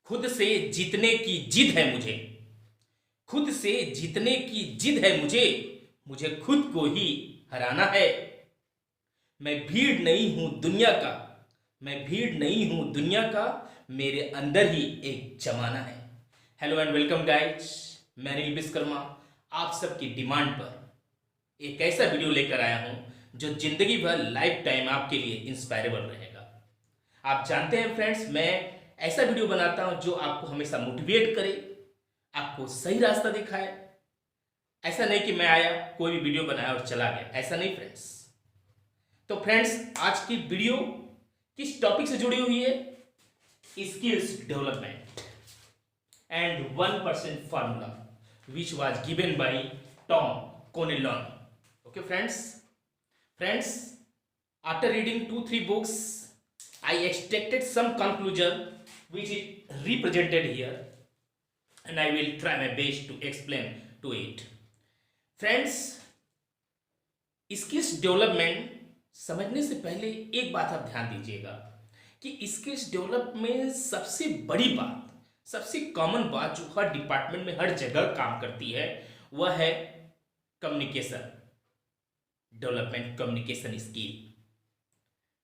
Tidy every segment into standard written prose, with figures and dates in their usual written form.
खुद से जीतने की जिद है मुझे। खुद से जीतने की जिद है मुझे। मुझे खुद को ही हराना है। मैं भीड़ नहीं हूं दुनिया का। मैं भीड़ नहीं हूं दुनिया का। मेरे अंदर ही एक जमाना है। Hello and welcome guys. मैं अनिल विश्वकर्मा आप सबकी डिमांड पर एक ऐसा वीडियो लेकर आया हूं जो जिंदगी भर लाइफ टाइम आपके लिए इंस्पायरेबल रहेगा। आप जानते हैं फ्रेंड्स, मैं ऐसा वीडियो बनाता हूं जो आपको हमेशा मोटिवेट करे, आपको सही रास्ता दिखाए। ऐसा नहीं कि मैं आया कोई भी वीडियो बनाया और चला गया, ऐसा नहीं फ्रेंड्स। तो फ्रेंड्स, आज की वीडियो किस टॉपिक से जुड़ी हुई है? Skills development and 1% formula which was given by Tom Connellan. Okay friends, after reading 2-3 books, I extracted some conclusion which is represented here, and I will try my best to explain to it. Friends, skills development समझने से पहले एक बात आप ध्यान दीजिएगा कि skills development सबसे बड़ी बात, सबसे कॉमन बात जो हर डिपार्टमेंट में हर जगह काम करती है वह है कम्युनिकेशन डेवलपमेंट, कम्युनिकेशन स्किल।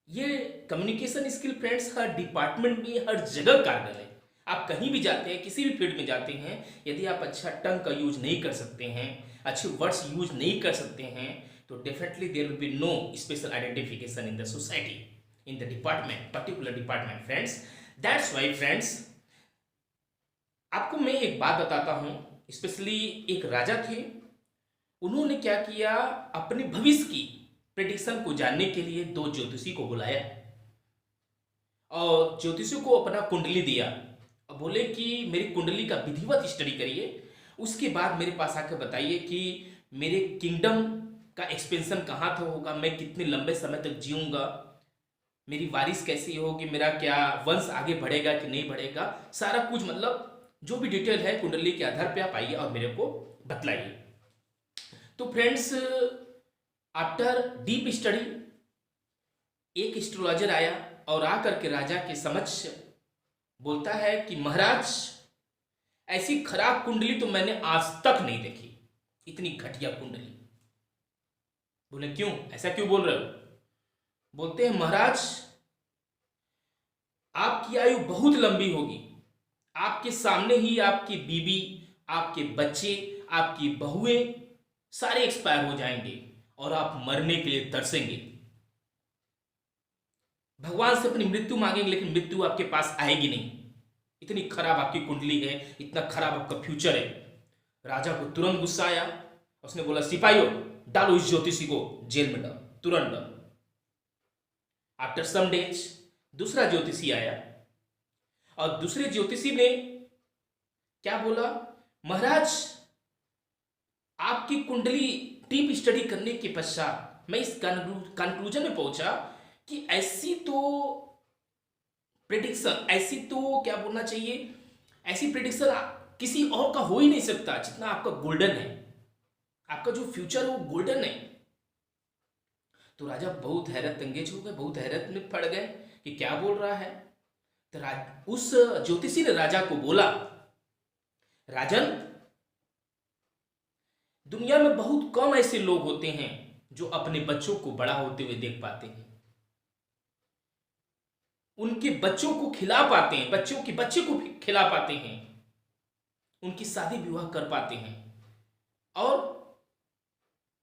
ये कम्युनिकेशन स्किल फ्रेंड्स हर डिपार्टमेंट में हर जगह कारगर है। आप कहीं भी जाते हैं, किसी भी फील्ड में जाते हैं, यदि आप अच्छा टंग का यूज नहीं कर सकते हैं, अच्छे वर्ड्स यूज नहीं कर सकते हैं, तो definitely there will be no special identification in the society, in the department, particular department friends. That's why friends, आपको मैं एक बात बताता हूं। स्पेशली एक राजा थे, उन्होंने क्या किया, अपने भविष्य की प्रेडिक्शन को जानने के लिए दो ज्योतिषी को बुलाया और ज्योतिषी को अपना कुंडली दिया और बोले कि मेरी कुंडली का विधिवत स्टडी करिए, उसके बाद मेरे पास आकर बताइए कि मेरे किंगडम का एक्सपेंशन कहाँ तक होगा, मैं कितने लंबे समय तक जीऊंगा, मेरी वारिस कैसी होगी, मेरा क्या वंश आगे बढ़ेगा कि नहीं बढ़ेगा, सारा कुछ मतलब जो भी डिटेल है कुंडली के आधार पे आप आइए और मेरे को बतलाइए। तो फ्रेंड्स, आफ्टर डीप स्टडी एक एस्ट्रोलॉजर आया और आकर के राजा के समक्ष बोलता है कि महाराज, ऐसी खराब कुंडली तो मैंने आज तक नहीं देखी, इतनी घटिया कुंडली। बोले क्यों, ऐसा क्यों बोल रहे हो? बोलते हैं महाराज, आपकी आयु बहुत लंबी होगी, आपके सामने ही आपकी बीबी, आपके बच्चे, आपकी बहुएं सारे एक्सपायर हो जाएंगे और आप मरने के लिए तरसेंगे। भगवान से अपनी मृत्यु मांगेंगे लेकिन मृत्यु आपके पास आएगी नहीं, इतनी खराब आपकी कुंडली है, इतना खराब आपका फ्यूचर है। राजा को तुरंत गुस्सा आया, उसने बोला सिपाहियों डालो इस ज्योतिषी को जेल में, डालो तुरंत डालो। आफ्टर सम डेज दूसरा ज्योतिषी आया और दूसरे ज्योतिषी ने क्या बोला, महाराज आपकी कुंडली डीप स्टडी करने के पश्चात मैं इस कंक्लूजन में पहुंचा कि ऐसी तो प्रेडिक्शन, ऐसी तो क्या बोलना चाहिए, ऐसी प्रेडिक्शन किसी और का हो ही नहीं सकता जितना आपका गोल्डन है, आपका जो फ्यूचर है वो गोल्डन है। तो राजा बहुत हैरत अंगेज हो गए, बहुत हैरत में पड़ गए कि क्या बोल रहा है। तो उस ज्योतिषी ने राजा को बोला, राजन, दुनिया में बहुत कम ऐसे लोग होते हैं जो अपने बच्चों को बड़ा होते हुए देख पाते हैं, उनके बच्चों को खिला पाते हैं, बच्चों के बच्चे को भी खिला पाते हैं, उनकी शादी विवाह कर पाते हैं और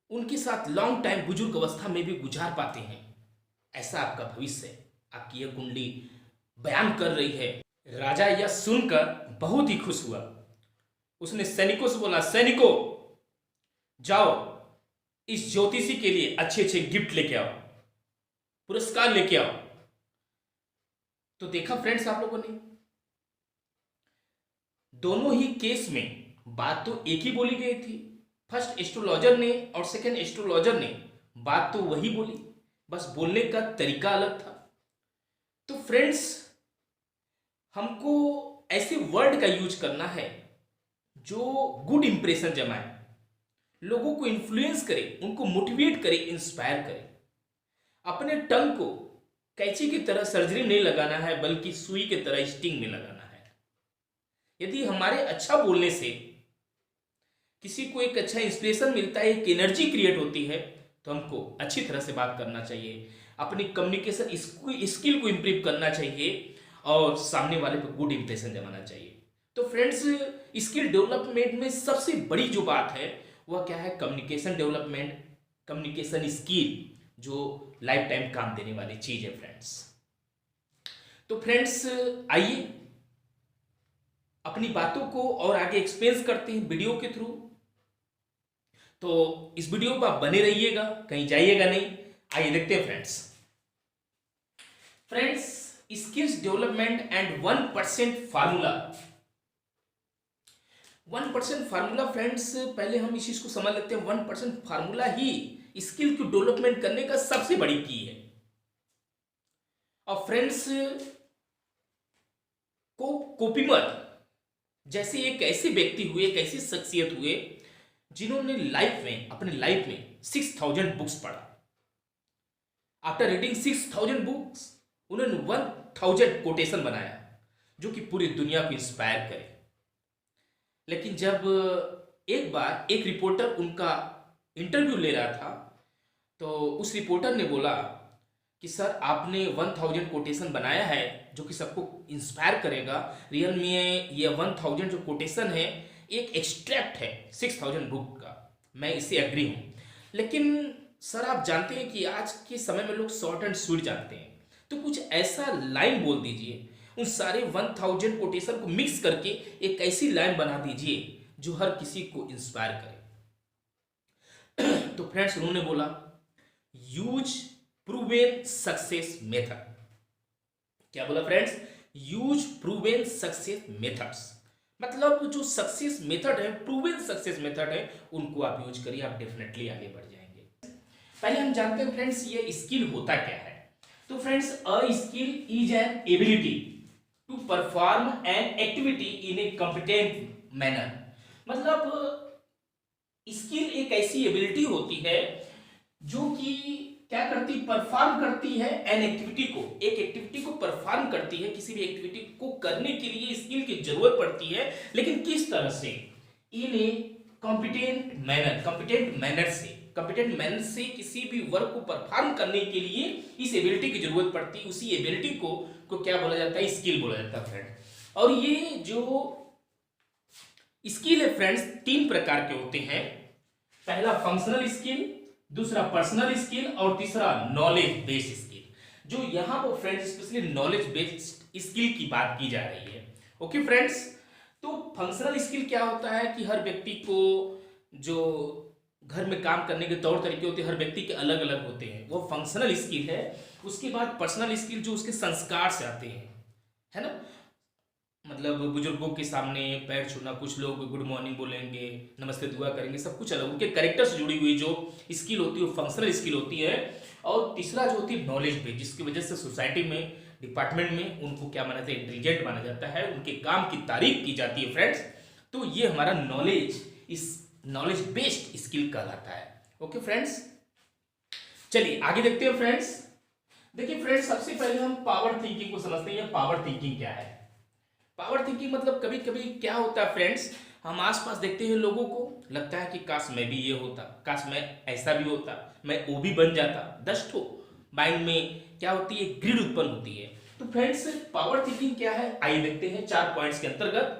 उनके साथ लॉन्ग टाइम बुजुर्ग अवस्था में भी गुजार पाते हैं। ऐसा आपका भविष्य है, आपकी यह कुंडली बयान कर रही है। राजा यह सुनकर बहुत ही खुश हुआ। उसने सैनिकों से बोला, सैनिकों जाओ इस ज्योतिषी के लिए अच्छे अच्छे गिफ्ट लेके आओ, पुरस्कार लेके आओ। तो देखा फ्रेंड्स, आप लोगों ने दोनों ही केस में बात तो एक ही बोली गई थी। फर्स्ट एस्ट्रोलॉजर ने और सेकंड एस्ट्रोलॉजर ने बात तो वही बोली, बस बोलने का तरीका अलग था। तो फ्रेंड्स, हमको ऐसे वर्ड का यूज करना है जो गुड इंप्रेशन जमाए, लोगों को इन्फ्लुएंस करे, उनको मोटिवेट करे, इंस्पायर करे। अपने टंग को कैंची की तरह सर्जरी में नहीं लगाना है, बल्कि सुई की तरह स्टिंग में लगाना है। यदि हमारे अच्छा बोलने से किसी को एक अच्छा इंस्पिरेशन मिलता है, एक एनर्जी क्रिएट होती है, तो हमको अच्छी तरह से बात करना चाहिए, अपनी कम्युनिकेशन स्किल को इम्प्रूव करना चाहिए और सामने वाले पर गुड इंप्रेशन जमाना चाहिए। तो फ्रेंड्स, स्किल डेवलपमेंट में सबसे बड़ी जो बात है वह क्या है? कम्युनिकेशन डेवलपमेंट, कम्युनिकेशन स्किल जो लाइफ टाइम काम देने वाली चीज है फ्रेंड्स। तो फ्रेंड्स, आइए अपनी बातों को और आगे एक्सप्लेन करते हैं वीडियो के थ्रू। तो इस वीडियो पर आप बने रहिएगा, कहीं जाइएगा नहीं। आइए देखते हैं friends. Friends, skills development and 1% formula. 1% formula friends, पहले हम इस चीज को समझ लेते हैं। 1% फार्मूला ही स्किल को डेवलपमेंट करने का सबसे बड़ी की है। और फ्रेंड्स, कोपीमर जैसे एक ऐसे व्यक्ति हुए, एक ऐसी शख्सियत हुए जिन्होंने अपने लाइफ में 6000 बुक्स पढ़ा। आफ्टर रीडिंग 6000 बुक्स उन्होंने 1000 कोटेशन बनाया जो कि पूरी दुनिया को इंस्पायर करे। लेकिन जब एक बार एक रिपोर्टर उनका इंटरव्यू ले रहा था, तो उस रिपोर्टर ने बोला कि सर, आपने 1000 कोटेशन बनाया है जो कि सबको इंस्पायर करेगा। रियल में ये 1000 जो कोटेशन है एक एक्सट्रैक्ट है 6000 बुक का, मैं इससे एग्री हूं। लेकिन सर, आप जानते हैं कि आज के समय में लोग शॉर्ट एंड स्वीट जानते हैं, तो कुछ ऐसा लाइन बोल दीजिए, उन सारे 1000 कोटेशन को मिक्स करके एक ऐसी लाइन बना दीजिए जो हर किसी को इंस्पायर करे। तो फ्रेंड्स, उन्होंने बोला, यूज प्रूवन सक्सेस मेथड। क्या बोला friends? Use proven success methods. मतलब जो सक्सेस मेथड है, प्रूवन सक्सेस मेथड है, उनको आप यूज करिए, आप डेफिनेटली आगे बढ़ जाएंगे। पहले हम जानते हैं फ्रेंड्स, ये स्किल होता क्या है। तो friends, a skill is an ability to perform an activity in a competent manner. मतलब स्किल एक ऐसी एबिलिटी होती है जो कि क्या करती, परफॉर्म करती है एन एक्टिविटी को, एक एक्टिविटी को परफॉर्म करती है। किसी भी एक्टिविटी को करने के लिए स्किल की जरूरत पड़ती है, लेकिन किस तरह से? In a competent manner, competent manner से किसी भी वर्क को परफॉर्म करने के लिए इस एबिलिटी की जरूरत पड़ती है। उसी एबिलिटी को क्या बोला जाता है? स्किल बोला जाता है फ्रेंड। और ये जो स्किल है फ्रेंड्स, 3 प्रकार के होते हैं। पहला फंक्शनल स्किल, दूसरा पर्सनल स्किल और तीसरा नॉलेज बेस्ड स्किल। जो यहां पर friends specially knowledge based skill की बात की जा रही है। ओके फ्रेंड्स, तो फंक्शनल स्किल क्या होता है कि हर व्यक्ति को जो घर में काम करने के तौर तरीके होते हैं, हर व्यक्ति के अलग अलग होते हैं, वो फंक्शनल स्किल है। उसके बाद पर्सनल स्किल जो उसके संस्कार से आते हैं, है ना। मतलब बुजुर्गों के सामने पैर छूना, कुछ लोग गुड मॉर्निंग बोलेंगे, नमस्ते दुआ करेंगे, सब कुछ अलग उनके कैरेक्टर से जुड़ी हुई जो स्किल होती है वो फंक्शनल स्किल होती है। और तीसरा जो होती है नॉलेज बेस्ड, जिसकी वजह से सोसाइटी में, डिपार्टमेंट में उनको क्या माना जाता है? इंटेलिजेंट माना जाता है, उनके काम की तारीफ की जाती है फ्रेंड्स। तो ये हमारा नॉलेज बेस्ड स्किल कहलाता है। ओके फ्रेंड्स, चलिए आगे देखते हैं फ्रेंड्स। देखिए फ्रेंड्स, सबसे पहले हम पावर थिंकिंग को समझते हैं। पावर थिंकिंग क्या है? पावर थिंकिंग मतलब कभी कभी क्या होता है फ्रेंड्स, हम आसपास देखते हैं लोगों को, लगता है कि काश मैं भी ये होता, काश मैं ऐसा भी होता, मैं वो भी बन जाता। 10 ठो माइंड में क्या होती है? ग्रिड उत्पन्न होती है। तो फ्रेंड्स, पावर थिंकिंग क्या है? आइए देखते हैं 4 पॉइंट्स के अंतर्गत।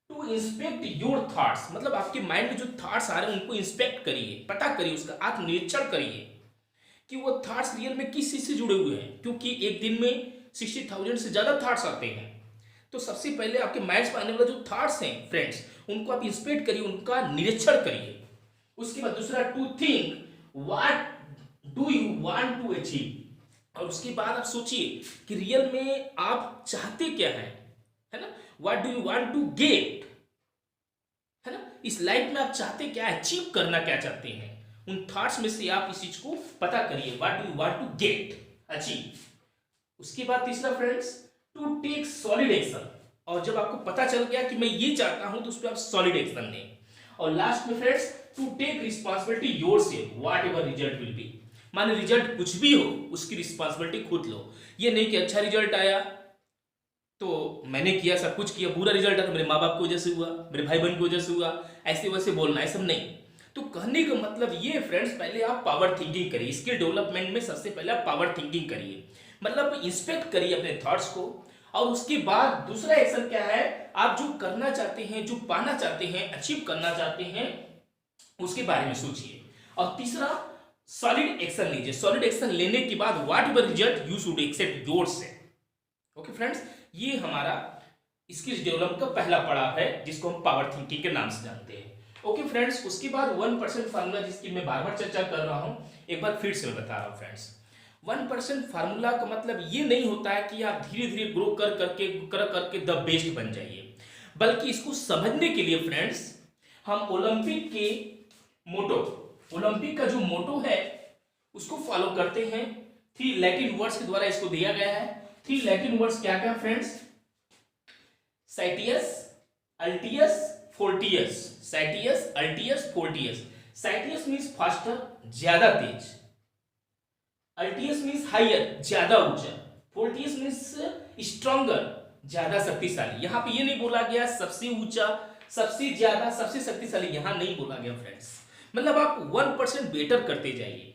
टू इंस्पेक्ट योर थॉट्स, मतलब आपके माइंड में जो थॉट्स आ रहे हैं उनको इंस्पेक्ट करिए, पता करिए, उसका आत्मनिरीक्षण करिए कि वो थॉट्स रियल में किस चीज से जुड़े हुए हैं। क्योंकि एक दिन में 60,000 से ज्यादा थॉट्स आते हैं। तो सबसे पहले आपके माइंड में आने वाले जो थॉट्स हैं फ्रेंड्स, उनको आप इंस्पेक्ट करिए, उनका निरीक्षण करिए। उसके बाद दूसरा, to think what do you want to achieve, और उसके बाद आप सोचिए कि रियल में आप चाहते क्या है ना। What do you want to get, है ना, इस लाइफ में आप चाहते क्या, अचीव करना क्या चाहते हैं। उन थॉट्स में से आप इस चीज को पता करिए, what do you want to get, achieve. उसके बाद तीसरा friends, to take solid action, और जब आपको पता चल गया कि मैं ये चाहता हूं तो उस पर आप सॉलिड एक्शन लें। और लास्ट में friends, to take responsibility yourself whatever result will be, माने रिजल्ट कुछ भी हो उसकी रिस्पॉन्सिबिलिटी खुद लो। ये नहीं कि अच्छा रिजल्ट आया तो मैंने किया, सब कुछ किया, बुरा रिजल्ट आया तो मेरे माँ बाप की वजह से हुआ, मेरे भाई बहन की वजह से हुआ, ऐसे वैसे बोलना है सब नहीं। तो कहने का मतलब ये फ्रेंड्स, पहले आप पावर थिंकिंग करिए। स्किल डेवलपमेंट में सबसे पहले आप पावर थिंकिंग करिए, मतलब इंस्पेक्ट करिए अपने थॉट्स को। और उसके बाद दूसरा एक्शन क्या है, आप जो करना चाहते हैं, जो पाना चाहते हैं, अचीव करना चाहते हैं, उसके बारे में सोचिए। और तीसरा, सॉलिड एक्शन लीजिए। सॉलिड एक्शन लेने के बाद whatever result you should accept yourself. Okay friends, ये हमारा स्किल्स डेवलप का पहला पड़ाव है, जिसको हम पावर थिंकिंग के नाम से जानते हैं। ओके फ्रेंड्स, उसके बाद 1% फार्मूला, जिसकी मैं बार बार चर्चा कर रहा हूं, एक बार फिर से मैं बता रहा हूं फ्रेंड्स। 1% फार्मूला का मतलब ये नहीं होता है कि आप धीरे धीरे ग्रो कर करके द बेस्ट बन जाइए, बल्कि इसको समझने के लिए फ्रेंड्स हम ओलंपिक के मोटो, ओलंपिक का जो मोटो है उसको फॉलो करते हैं। 3 लैटिन वर्ड्स के द्वारा इसको दिया गया है। 3 लैटिन वर्ड्स क्या क्या friends? Citius, altius, fortius. Citius, altius, fortius. Citius means faster, ज्यादा तेज। अल्टियस मीन्स हायर, ज्यादा ऊंचा। फोर्टियस मीन्स स्ट्रॉन्गर, ज्यादा शक्तिशाली। यहां पे ये नहीं बोला गया सबसे ऊंचा, सबसे ज्यादा, सबसे शक्तिशाली, यहां नहीं बोला गया फ्रेंड्स। मतलब आप 1% बेटर करते जाइए।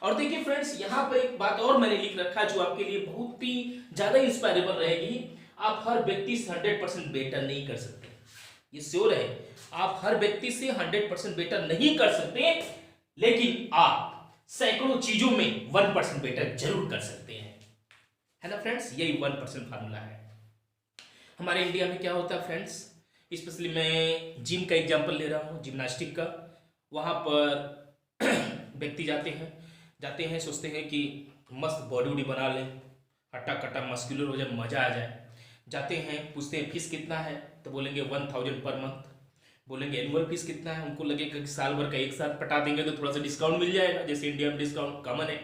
और देखिए फ्रेंड्स, यहां पर एक बात और मैंने लिख रखा है जो आपके लिए बहुत ही ज्यादा इंस्पायरेबल रहेगी। आप हर व्यक्ति से 100% बेटर नहीं कर सकते, ये श्योर है। आप हर व्यक्ति से 100% बेटर नहीं कर सकते, लेकिन आप सैकड़ों चीजों में 1% बेटर जरूर कर सकते हैं, है ना फ्रेंड्स? यही 1% फार्मूला है। हमारे इंडिया में क्या होता है फ्रेंड्स, स्पेशली मैं जिम का एग्जांपल ले रहा हूँ, जिम्नास्टिक का। वहाँ पर व्यक्ति जाते हैं सोचते हैं कि मस्त बॉडी वॉडी बना लें, हट्टा कट्टा मस्कुलर हो जाए, मजा आ जाए। जाते हैं, पूछते हैं फीस कितना है, तो बोलेंगे 1000 पर मंथ। बोलेंगे एनुअल फीस कितना है, उनको लगेगा कि साल भर का एक साथ पटा देंगे तो थोड़ा सा डिस्काउंट मिल जाएगा, जैसे इंडिया में डिस्काउंट कॉमन है।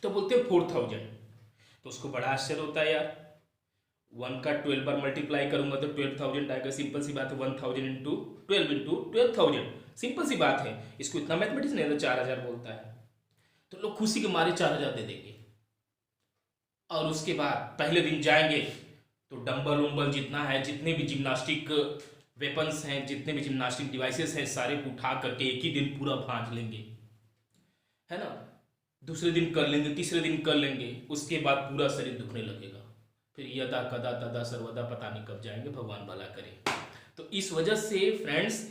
तो बोलते हैं 4000। तो उसको बड़ा आश्चर्य होता है, यार 1 का 12 पर मल्टीप्लाई करूंगा तो 12000 आएगा। सिंपल सी बात है, 1000 इंटू 12 इंटू 12000, सिंपल सी बात है। इसको इतना मैथमेटिक्स नहीं, तो 4000 बोलता है। तो लोग खुशी के मारे 4000 दे देंगे। और उसके बाद पहले दिन जाएंगे तो डंबल उम्बल जितना है, जितने भी जिम्नास्टिक वेपन्स हैं, जितने भी जिम्नास्टिक डिवाइसेस हैं, सारे को उठा करके एक ही दिन पूरा भांज लेंगे, है ना। दूसरे दिन कर लेंगे, तीसरे दिन कर लेंगे, उसके बाद पूरा शरीर दुखने लगेगा। फिर यदा कदा तदा सर्वदा, पता नहीं कब जाएंगे, भगवान भला करे। तो इस वजह से फ्रेंड्स,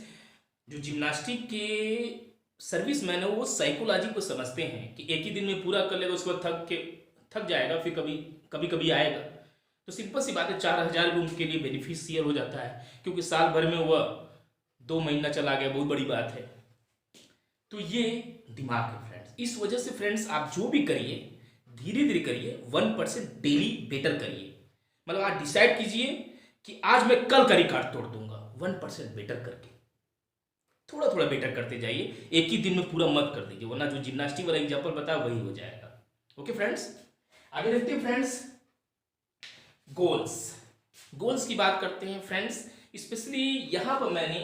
जो जिम्नास्टिक के सर्विस मैन है वो साइकोलॉजी को समझते हैं कि एक ही दिन में पूरा कर लेगा, उसके बाद थक जाएगा, फिर कभी कभी आएगा। तो सिंपल सी बात है, 4000 भी उनके लिए बेनिफिशियल हो जाता है, क्योंकि साल भर में वह 2 महीना चला गया, बहुत बड़ी बात है। तो ये दिमाग है फ्रेंड्स। इस वजह से फ्रेंड्स, आप जो भी करिए धीरे धीरे करिए, 1% डेली बेटर करिए। मतलब आप डिसाइड कीजिए कि आज मैं कल का रिकॉर्ड तोड़ दूंगा, 1% बेटर करके थोड़ा थोड़ा बेटर करते जाइए। एक ही दिन में पूरा मत कर दीजिए, वरना जो जिम्नास्टिक वाला एग्जाम्पल बताया वही हो जाएगा। ओके फ्रेंड्स, आगे देखते हैं फ्रेंड्स, गोल्स की बात करते हैं फ्रेंड्स। स्पेशली यहाँ पर मैंने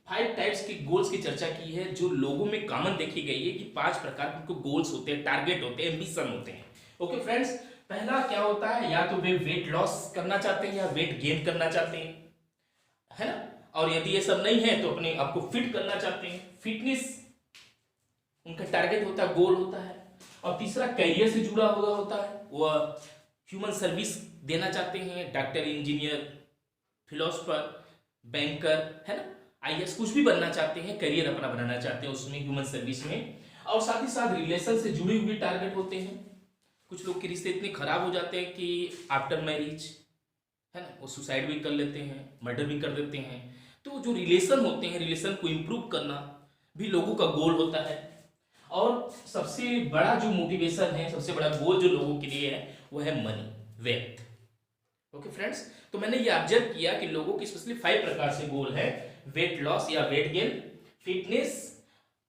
5 टाइप्स के गोल्स की चर्चा की है, जो लोगों में कॉमन देखी गई है कि 5 प्रकार के गोल्स होते हैं, टारगेट होते हैं, एम्बिशन होते हैं। ओके फ्रेंड्स, पहला क्या होता है, या तो वे वेट लॉस करना चाहते हैं या वेट गेन करना चाहते हैं, है ना। और यदि ये सब नहीं है तो अपने आपको फिट करना चाहते हैं, फिटनेस उनका टारगेट होता है, गोल होता है। और तीसरा करियर से जुड़ा हुआ होता है, वह ह्यूमन सर्विस देना चाहते हैं, डॉक्टर, इंजीनियर, फिलोसफर, बैंकर, है ना, आईएएस, कुछ भी बनना चाहते हैं, करियर अपना बनाना चाहते हैं उसमें, ह्यूमन सर्विस में। और साथ ही साथ रिलेशन से जुड़े हुए टारगेट होते हैं। कुछ लोग के रिश्ते इतने खराब हो जाते हैं कि आफ्टर मैरिज, है ना, वो सुसाइड भी कर लेते हैं, मर्डर भी कर देते हैं। तो जो रिलेशन होते हैं, रिलेशन को इम्प्रूव करना भी लोगों का गोल होता है। और सबसे बड़ा जो मोटिवेशन है, सबसे बड़ा गोल जो लोगों के लिए है, वो है मनी, वेल्थ। ओके फ्रेंड्स, तो मैंने ये ऑब्जर्व किया कि लोगों के स्पेशली 5 प्रकार से गोल है, वेट लॉस या weight gain, fitness,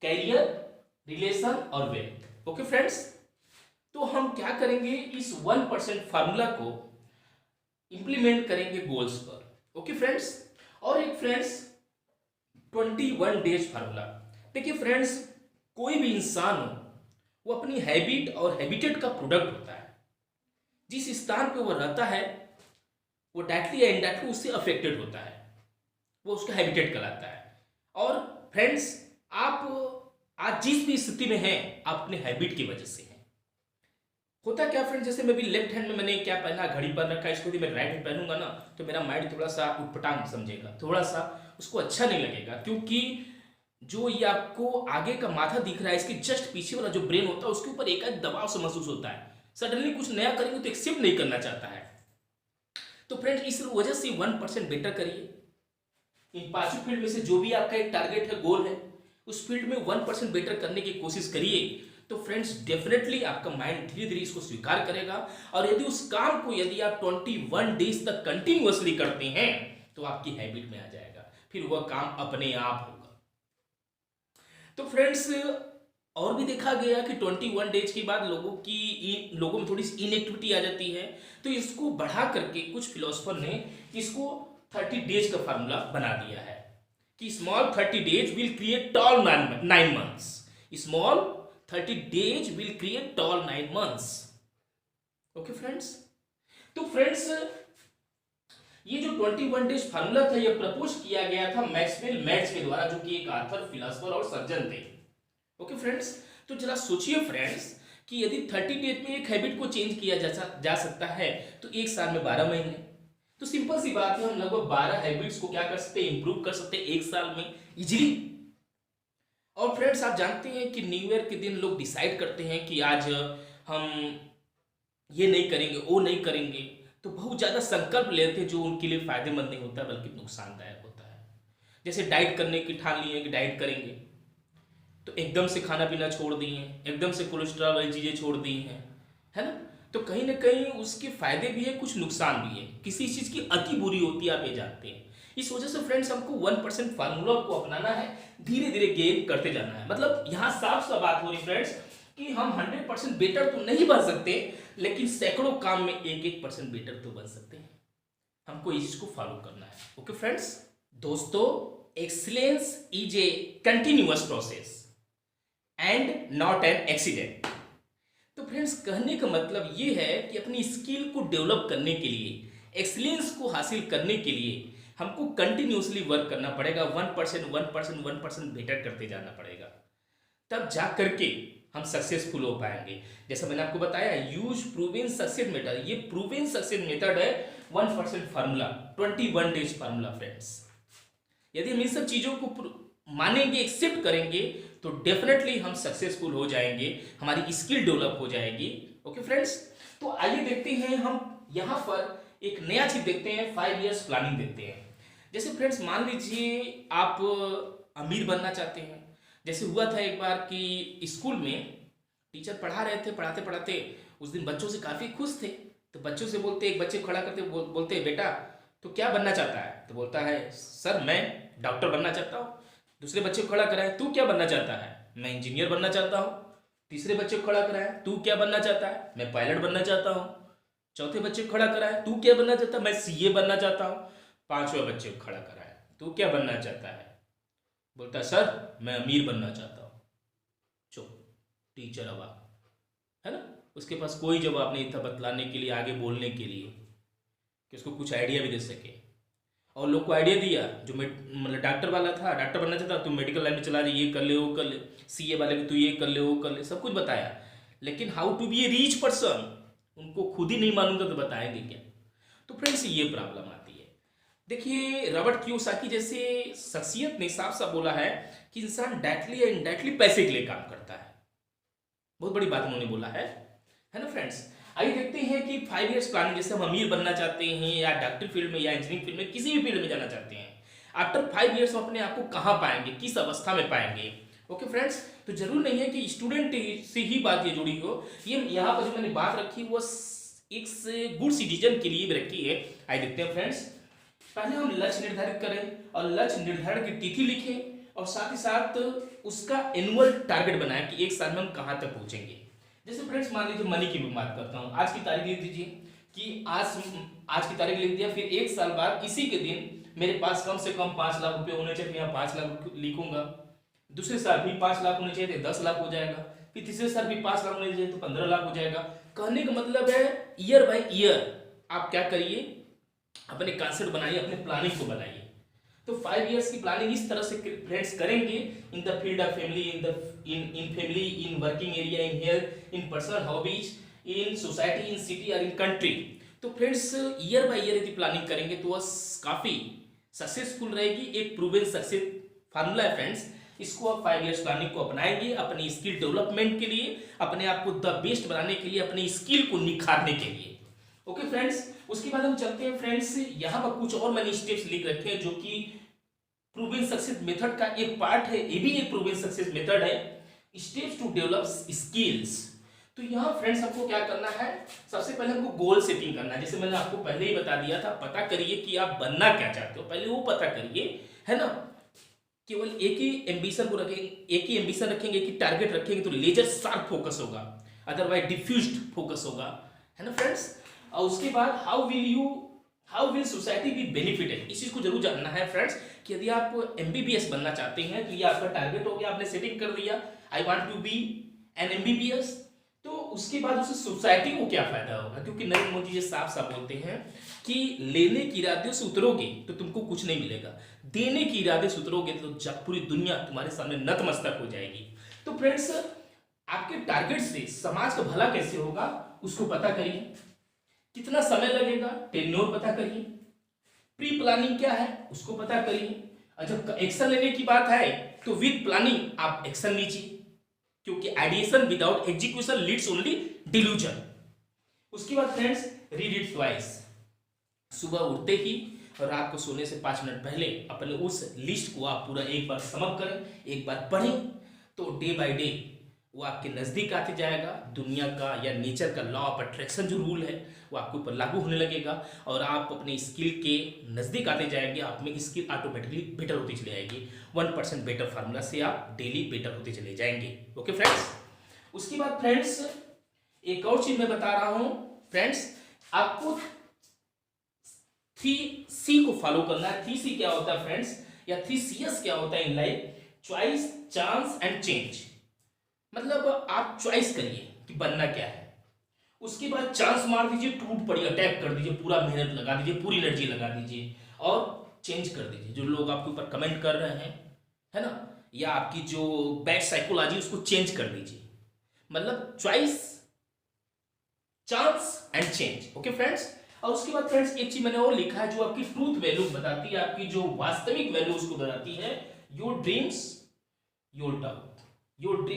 career, relation और वेल्थ। ओके फ्रेंड्स, तो हम क्या करेंगे, इस 1% फार्मूला को इंप्लीमेंट करेंगे गोल्स पर। ओके फ्रेंड्स, और एक फ्रेंड्स 21 डेज फार्मूला। देखिए फ्रेंड्स, कोई भी इंसान हो, वो अपनी हैबिट और हैबिटेट का प्रोडक्ट होता है। जिस स्थान पे वो रहता है वो डायरेक्टली या इनडायरेक्टली उससे अफेक्टेड होता है, वो उसका हैबिटेट कहलाता है। और फ्रेंड्स, आप आज जिस भी स्थिति में हैं आप अपने हैबिट की वजह से हैं। होता क्या फ्रेंड्स, जैसे मैं भी लेफ्ट हैंड में मैंने क्या पहना, घड़ी पहन रखा है, इसको यदि मैं राइट हैंड पहनूंगा ना तो मेरा माइंड थोड़ा सा उटपटांग समझेगा, थोड़ा सा उसको अच्छा नहीं लगेगा, क्योंकि जो ये आपको आगे का माथा दिख रहा है इसके जस्ट पीछे वाला जो ब्रेन होता है उसके ऊपर एक दबाव से महसूस होता है। सडनली कुछ नया करेंगे तो एक्सेप्ट नहीं करना चाहता है। तो फ्रेंड्स, इस वजह से 1% बेटर करिए। इन पांचों फील्ड में से जो भी आपका एक टारगेट है, गोल है, उस फील्ड में 1% बेटर करने की कोशिश करिए। तो फ्रेंड्स, डेफिनेटली आपका माइंड धीरे धीरे इसको स्वीकार करेगा। और यदि उस काम को यदि आप 21 डेज तक कंटिन्यूअसली करते हैं तो आपकी हैबिट में आ जाएगा, फिर वह काम अपने आप होगा। तो फ्रेंड्स, और भी देखा गया कि 21 डेज के बाद लोगों में थोड़ी सी इनएक्टिविटी आ जाती है, तो इसको बढ़ा करके कुछ फिलोसफर ने इसको 30 डेज का फार्मूला बना दिया है कि small 30 days will create tall 9 months. Small 30 days will create tall 9 months. Okay friends, तो फ्रेंड्स, ये जो 21 डेज फार्मूला था ये प्रपोज किया गया था मैक्सवेल मैट्स के द्वारा, जो कि एक ऑथर, फिलोसोफर और सर्जन थे। ओके फ्रेंड्स, तो जरा सोचिए फ्रेंड्स कि यदि 30 डेज में एक हैबिट को चेंज किया जा सकता है तो एक साल में 12 महीने। तो सिंपल सी बात है, हम लगभग 12 हैबिट्स को क्या कर सकते हैं, इंप्रूव कर सकते हैं एक साल में इजीली। और फ्रेंड्स, आप जानते हैं कि न्यू ईयर के दिन लोग डिसाइड करते हैं कि आज हम ये नहीं करेंगे, वो नहीं करेंगे, तो बहुत ज़्यादा संकल्प लेते हैं जो उनके लिए फायदेमंद नहीं होता बल्कि नुकसानदायक होता है। जैसे डाइट करने की ठान लिए कि डाइट करेंगे, तो एकदम से खाना पीना छोड़ दिए, एकदम से कोलेस्ट्रॉल वाली चीज़ें छोड़ दी हैं, है ना। तो कहीं ना कहीं उसके फायदे भी है, कुछ नुकसान भी है। किसी चीज़ की अति बुरी होती है, आप ये जानते हैं। इस वजह से फ्रेंड्स, हमको 1% फार्मूला को अपनाना है, धीरे धीरे गेन करते जाना है। मतलब यहाँ साफ साफ बात हो रही फ्रेंड्स कि हम 100% बेटर तो नहीं बन सकते, लेकिन सैकड़ों काम में 1% बेटर तो बन सकते हैं। हमको इस चीज को फॉलो करना है। ओके फ्रेंड्स, दोस्तों, excellence is a continuous process and not an accident. तो फ्रेंड्स, कहने का मतलब ये है कि अपनी स्किल को डेवलप करने के लिए, एक्सीलेंस को हासिल करने के लिए हमको कंटिन्यूअसली वर्क करना पड़ेगा। 1% बेटर करते जाना पड़ेगा, तब जा करके हम सक्सेसफुल हो पाएंगे। जैसा मैंने आपको बताया, यूज प्रूवन सक्सेस मेथड। ये प्रूवन सक्सेस मेथड है 1% फार्मूला, 21 डेज फार्मूला। फ्रेंड्स, यदि हम इन सब चीजों को मानेंगे, एक्सेप्ट करेंगे, तो डेफिनेटली हम सक्सेसफुल हो जाएंगे, हमारी स्किल डेवलप हो जाएगी। ओके फ्रेंड्स, तो आइए देखते हैं, हम यहाँ पर एक नया चीज देखते हैं, 5 इयर्स प्लानिंग देखते हैं। जैसे फ्रेंड्स, मान लीजिए आप अमीर बनना चाहते हैं। जैसे हुआ था एक बार कि स्कूल में टीचर पढ़ा रहे थे, पढ़ाते पढ़ाते उस दिन बच्चों से काफ़ी खुश थे, तो बच्चों से बोलते, एक बच्चे खड़ा करते बोलते, बेटा तो क्या बनना चाहता है? तो बोलता है, सर मैं डॉक्टर बनना चाहता हूँ। दूसरे बच्चे को खड़ा कराए, तू क्या बनना चाहता है? मैं इंजीनियर बनना चाहता हूँ। तीसरे बच्चे को खड़ा कराए, तू क्या बनना चाहता है? मैं पायलट बनना चाहता हूँ। चौथे बच्चे को खड़ा कराए, तू क्या बनना चाहता है? मैं सीए बनना चाहता हूँ। पांचवें बच्चे को खड़ा कराए, तू क्या बनना चाहता है? बोलता, सर मैं अमीर बनना चाहता हूँ। चुप, टीचर अवाक, है ना। उसके पास कोई जवाब नहीं था बतलाने के लिए, आगे बोलने के लिए, कि उसको कुछ आइडिया भी दे सके। और लोग को आइडिया दिया, जो मतलब डॉक्टर वाला था, डॉक्टर बनना चाहता, तुम मेडिकल लाइन में चला जा, ये कर ले, वो कर ले। सीए वाले को तू ये कर ले, वो कर ले, सब कुछ बताया। लेकिन how to be a rich person उनको खुद ही नहीं मालूम था, तो बताएंगे क्या? तो फ्रेंड्स, ये प्रॉब्लम आती है। देखिए, रॉबर्ट कियोसाकी जैसे शख्सियत ने साफ साफ बोला है कि इंसान डायरेक्टली या इनडायरेक्टली पैसे के लिए काम करता है। बहुत बड़ी बात उन्होंने बोला है ना फ्रेंड्स। आइए देखते हैं कि 5 इयर्स प्लानिंग, जैसे हम अमीर बनना चाहते हैं या डॉक्टर फील्ड में या इंजीनियरिंग फील्ड में, किसी भी फील्ड में जाना चाहते हैं, आफ्टर 5 इयर्स हम अपने आप को कहाँ पाएंगे, किस अवस्था में पाएंगे। ओके फ्रेंड्स, तो जरूर नहीं है कि स्टूडेंट से ही बात ये जुड़ी हो। ये यहाँ पर जो मैंने बात रखी वो एक गुड सिटीजन के लिए भी रखी है। आइए देखते हैं फ्रेंड्स, पहले हम लक्ष्य निर्धारित करें और लक्ष्य निर्धारण की तिथि लिखें, और साथ ही साथ उसका एनुअल टारगेट बनाएं कि एक साल में हम कहाँ तक पहुंचेंगे। जैसे फ्रेंड्स, मान लीजिए मनी की बात करता हूँ, आज की तारीख लिख दीजिए कि आज की तारीख लिख दिया, फिर एक साल बाद इसी के दिन मेरे पास कम से कम 5 लाख रुपए होने चाहिए, यहाँ 5 लाख लिखूंगा। दूसरे साल भी 5 लाख होने चाहिए, 10 लाख हो जाएगा। फिर तीसरे साल भी 5 लाख मिल जाए तो 15 लाख हो जाएगा। कहने का मतलब है ईयर बाय ईयर आप क्या करिए, अपने कॉन्सेप्ट बनाइए, अपने प्लानिंग को बनाइए। तो 5 इयर्स की प्लानिंग इस तरह से फ्रेंड्स करेंगे in the field of family, in family, in working area, in health, in personal hobbies, in society, in city और इन कंट्री। तो फ्रेंड्स ईयर बाय ईयर यदि प्लानिंग करेंगे तो वह काफी सक्सेसफुल रहेगी। एक प्रूवन सक्सेस फार्मूला है फ्रेंड्स। इसको आप 5 इयर्स प्लानिंग को अपनाएंगे अपनी स्किल डेवलपमेंट के लिए, अपने आप को द बेस्ट बनाने के लिए, अपनी स्किल को निखारने के लिए। ओके फ्रेंड्स, उसके बाद हम चलते हैं फ्रेंड्स, यहाँ पर कुछ और मैंने स्टेप्स लिख रखे हैं जो कि प्रूवन सक्सेस मेथड का एक पार्ट है। ये भी एक प्रूवन सक्सेस मेथड है, स्टेप्स टू डेवलप स्किल्स। तो यहाँ फ्रेंड्स हमको क्या करना है, सबसे पहले हमको गोल सेटिंग करना है। जैसे मैंने आपको पहले ही बता दिया था, पता करिए कि आप बनना क्या चाहते हो, पहले वो पता करिए, है ना। केवल एक ही एम्बिशन को रखेंगे, एक ही एम्बिशन रखेंगे, एक ही टारगेट रखेंगे तो लेजर शार्प फोकस होगा, अदरवाइज डिफ्यूज्ड फोकस होगा, है ना फ्रेंड्स। और उसके बाद how will society be benefited, इस चीज को जरूर जानना है फ्रेंड्स कि यदि आप एमबीबीएस बनना चाहते हैं तो ये आपका टारगेट हो गया, आपने सेटिंग कर दिया, I want to be an MBBS. तो उसके बाद उससे सोसाइटी को क्या फायदा होगा, क्योंकि नरेंद्र मोदी जी साफ साफ बोलते हैं कि लेने के इरादे से उतरोगे तो तुमको कुछ नहीं मिलेगा, देने के इरादे से उतरोगे तो पूरी दुनिया तुम्हारे सामने नतमस्तक हो जाएगी। तो फ्रेंड्स आपके टारगेट से समाज का भला कैसे होगा उसको पता करिए, कितना समय लगेगा टेन्योर पता करिए, प्री प्लानिंग क्या है उसको पता करिए, और जब एक्शन लेने की बात है तो विद प्लानिंग आप एक्शन लीजिए, क्योंकि ideation without execution leads only delusion. उसके बाद फ्रेंड्स रीड इट ट्वाइस, सुबह उठते ही और रात को सोने से 5 मिनट पहले अपने उस लिस्ट को आप पूरा एक बार समअप करें, एक बार पढ़ें, तो डे बाय डे वो आपके नज़दीक आते जाएगा। दुनिया का या नेचर का लॉ ऑफ अट्रैक्शन जो रूल है वो आपके ऊपर लागू होने लगेगा और आप अपने स्किल के नज़दीक आते जाएंगे, आप में स्किल ऑटोमेटिकली बेटर होती चली जाएगी। 1% बेटर फार्मूला से आप डेली बेटर होते चले जाएंगे। ओके फ्रेंड्स, उसके बाद फ्रेंड्स एक और चीज़ मैं बता रहा हूँ फ्रेंड्स, आपको 3C को फॉलो करना है। 3C क्या होता है फ्रेंड्स, या 3Cs क्या होता है in life, choice, chance and change. मतलब आप चॉइस करिए कि बनना क्या है, उसके बाद चांस मार दीजिए, टूट पड़ी, अटैक कर दीजिए, पूरा मेहनत लगा दीजिए, पूरी एनर्जी लगा दीजिए और चेंज कर दीजिए। जो लोग आपके ऊपर कमेंट कर रहे हैं, है ना, या आपकी जो बैड साइकोलॉजी उसको चेंज कर दीजिए। मतलब choice, chance and change. Okay friends, और उसके बाद फ्रेंड्स एक चीज मैंने और लिखा है जो आपकी ट्रूथ वैल्यू बताती है, आपकी जो वास्तविक वैल्यू उसको बताती है, योर ड्रीम्स योर डाउट।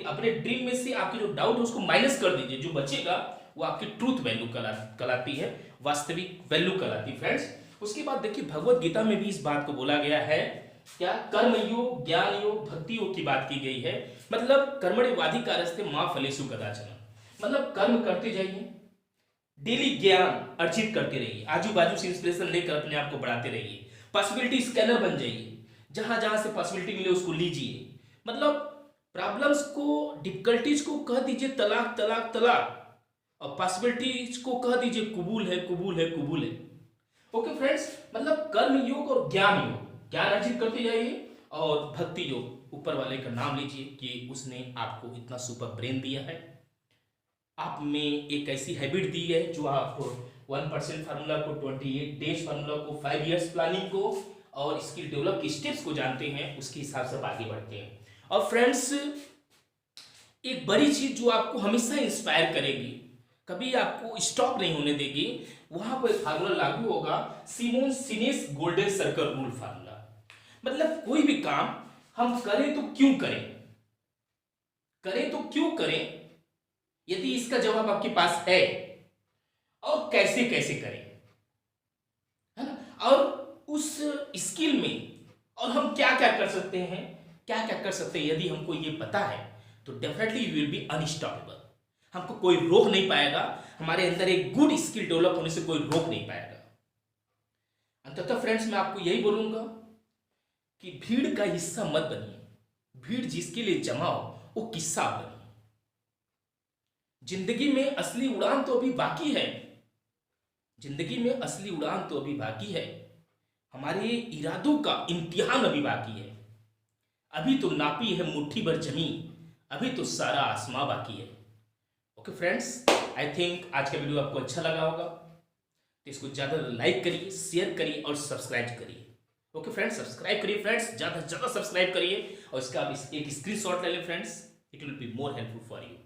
अपने ड्रीम में से आपके जो डाउट है उसको माइनस कर दीजिए, जो बचेगा वो आपकी ट्रूथ वैल्यू कहलाती है, वास्तविक वैल्यू कहलाती है फ्रेंड्स। उसके बाद देखिए भगवत गीता में भी इस बात को बोला गया है, क्या कर्म योग, ज्ञान योग, भक्ति योग की बात की गई है। मतलब कर्मण्येवाधिकारस्ते मा फलेषु कदाचन, मतलब कर्म करते जाइए, डेली ज्ञान अर्जित करते रहिए, आजू बाजू से इंस्पिरेशन लेकर अपने आप को बढ़ाते रहिए, पॉसिबिलिटी स्कैनर बन जाइए, जहां जहां से पॉसिबिलिटी मिले उसको लीजिए। मतलब प्रॉब्लम्स को, डिफिकल्टीज को कह दीजिए तलाक तलाक तलाक, और पॉसिबिलिटीज को कह दीजिए कबूल है कबूल है कबूल है। ओके फ्रेंड्स, मतलब कर्म योग और ज्ञान योग, ज्ञान अर्जित करते जाइए, और भक्ति योग, ऊपर वाले का नाम लीजिए कि उसने आपको इतना सुपर ब्रेन दिया है, आप में एक ऐसी हैबिट दी है जो आप 1% फार्मूला को, 28 डेज फार्मूला को, 5 इयर्स प्लानिंग को और स्किल डेवलप के स्टेप्स को जानते हैं, उसके हिसाब से आगे बढ़ते हैं। और फ्रेंड्स एक बड़ी चीज जो आपको हमेशा इंस्पायर करेगी, कभी आपको स्टॉप नहीं होने देगी, वहां पर एक फार्मूला लागू होगा, Simon Sinek's golden circle rule formula. मतलब कोई भी काम हम करें तो क्यों करें, करें तो क्यों करें, यदि इसका जवाब आपके पास है, और कैसे कैसे करें, है ना, और उस स्किल में और हम क्या क्या कर सकते हैं, क्या क्या कर सकते हैं, यदि हमको ये पता है तो definitely you will be unstoppable. हमको कोई रोक नहीं पाएगा, हमारे अंदर एक गुड स्किल डेवलप होने से कोई रोक नहीं पाएगा। अंततः फ्रेंड्स मैं आपको यही बोलूंगा कि भीड़ का हिस्सा मत बनिए, भीड़ जिसके लिए जमा हो वो किस्सा बनिए। जिंदगी में असली उड़ान तो अभी बाकी है, जिंदगी में असली उड़ान तो अभी बाकी है, हमारे इरादों का इम्तिहान अभी बाकी है। अभी तो नापी है मुट्ठी भर जमीन, अभी तो सारा आसमां बाकी है। ओके फ्रेंड्स, आई थिंक आज का वीडियो आपको अच्छा लगा होगा, तो इसको ज़्यादा लाइक करिए, शेयर करिए और सब्सक्राइब करिए। ओके फ्रेंड्स, सब्सक्राइब करिए फ्रेंड्स, ज़्यादा से ज़्यादा सब्सक्राइब करिए और इसका आप एक स्क्रीनशॉट ले लें friends, it will be more helpful for you.